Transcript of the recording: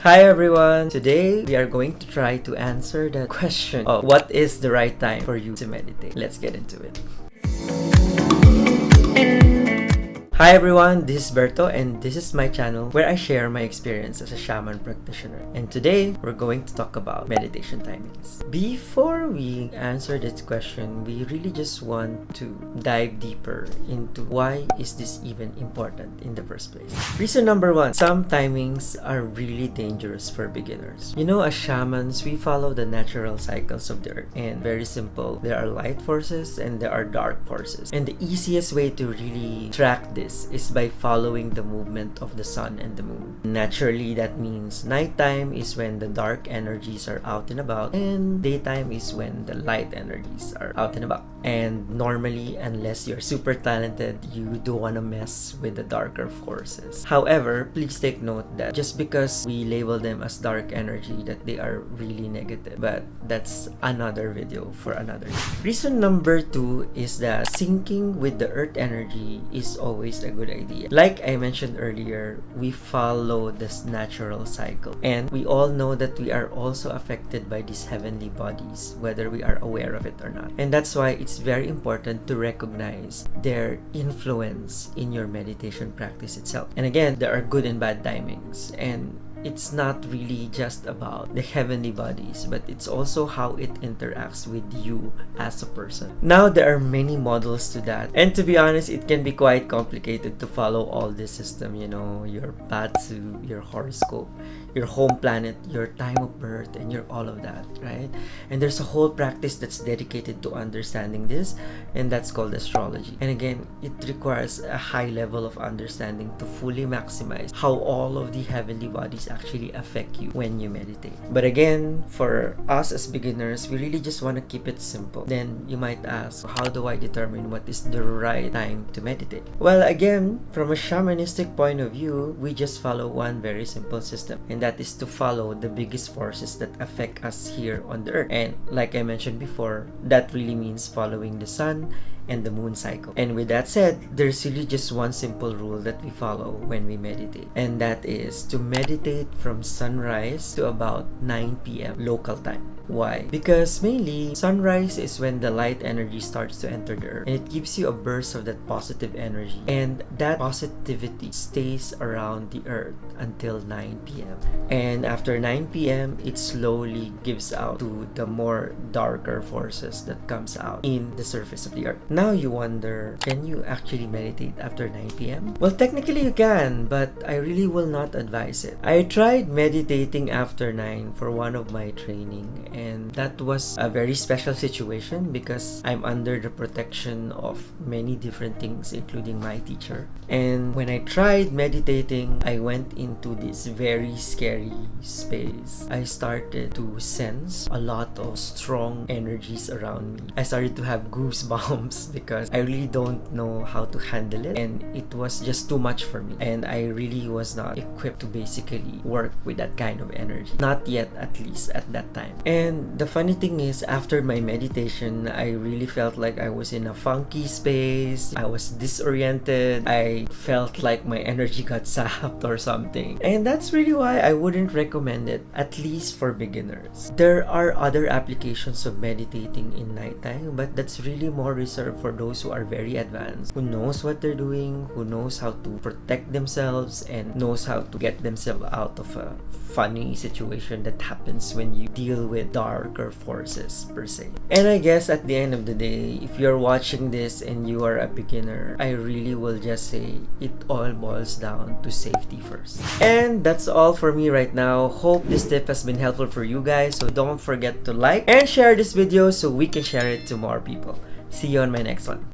Hi everyone! Today we are going to try to answer the question of what is the right time for you to meditate. Let's get into it. Hi everyone, this is Berto and this is my channel where I share my experience as a shaman practitioner. And today we're going to talk about meditation timings. Before we answer this question, we really just want to dive deeper into why is this even important in the first place. Reason number one, some timings are really dangerous for beginners. You know, as shamans, we follow the natural cycles of the earth. And very simple, there are light forces and there are dark forces. And the easiest way to really track this is by following the movement of the sun and the moon. Naturally, that means nighttime is when the dark energies are out and about, and daytime is when the light energies are out and about. And normally, unless you're super talented, you don't want to mess with the darker forces. However, please take note that just because we label them as dark energy, that they are really negative. But that's another video for another day. Reason number two is that syncing with the earth energy is always a good idea. Like I mentioned earlier, we follow this natural cycle. And we all know that we are also affected by these heavenly bodies, whether we are aware of it or not. And that's why it's very important to recognize their influence in your meditation practice itself. And again, there are good and bad timings. And it's not really just about the heavenly bodies, but it's also how it interacts with you as a person. Now, there are many models to that. And to be honest, it can be quite complicated to follow all this system, you know, your Batsu, your horoscope, your home planet, your time of birth, and your all of that, right? And there's a whole practice that's dedicated to understanding this, and that's called astrology. And again, it requires a high level of understanding to fully maximize how all of the heavenly bodies actually affect you when you meditate. But again, for us as beginners, we really just want to keep it simple. Then you might ask, how do I determine what is the right time to meditate? Well, again, from a shamanistic point of view, we just follow one very simple system, and that is to follow the biggest forces that affect us here on the earth. And like I mentioned before, that really means following the sun and the moon cycle. And with that said, there's really just one simple rule that we follow when we meditate, and that is to meditate from sunrise to about 9 p.m. local time. Why? Because mainly, sunrise is when the light energy starts to enter the earth, and it gives you a burst of that positive energy, and that positivity stays around the earth until 9 p.m. And after 9 p.m., it slowly gives out to the more darker forces that comes out in the surface of the earth. Now you wonder, can you actually meditate after 9 p.m.? Well, technically you can, but I really will not advise it. I tried meditating after 9 for one of my training, and that was a very special situation because I'm under the protection of many different things, including my teacher. And when I tried meditating, I went into this very scary space. I started to sense a lot of strong energies around me. I started to have goosebumps because I really don't know how to handle it, and it was just too much for me, and I really was not equipped to basically work with that kind of energy. Not yet, at least at that time. And the funny thing is, after my meditation, I really felt like I was in a funky space. I was disoriented. I felt like my energy got sapped or something. And that's really why I wouldn't recommend it, at least for beginners. There are other applications of meditating in nighttime, but that's really more reserved for those who are very advanced, who knows what they're doing, who knows how to protect themselves, and knows how to get themselves out of a funny situation that happens when you deal with darker forces per se. And I guess at the end of the day, if you're watching this and you are a beginner, I really will just say it all boils down to safety first. And that's all for me right now. Hope this tip has been helpful for you guys, so don't forget to like and share this video so we can share it to more people. See you on my next one.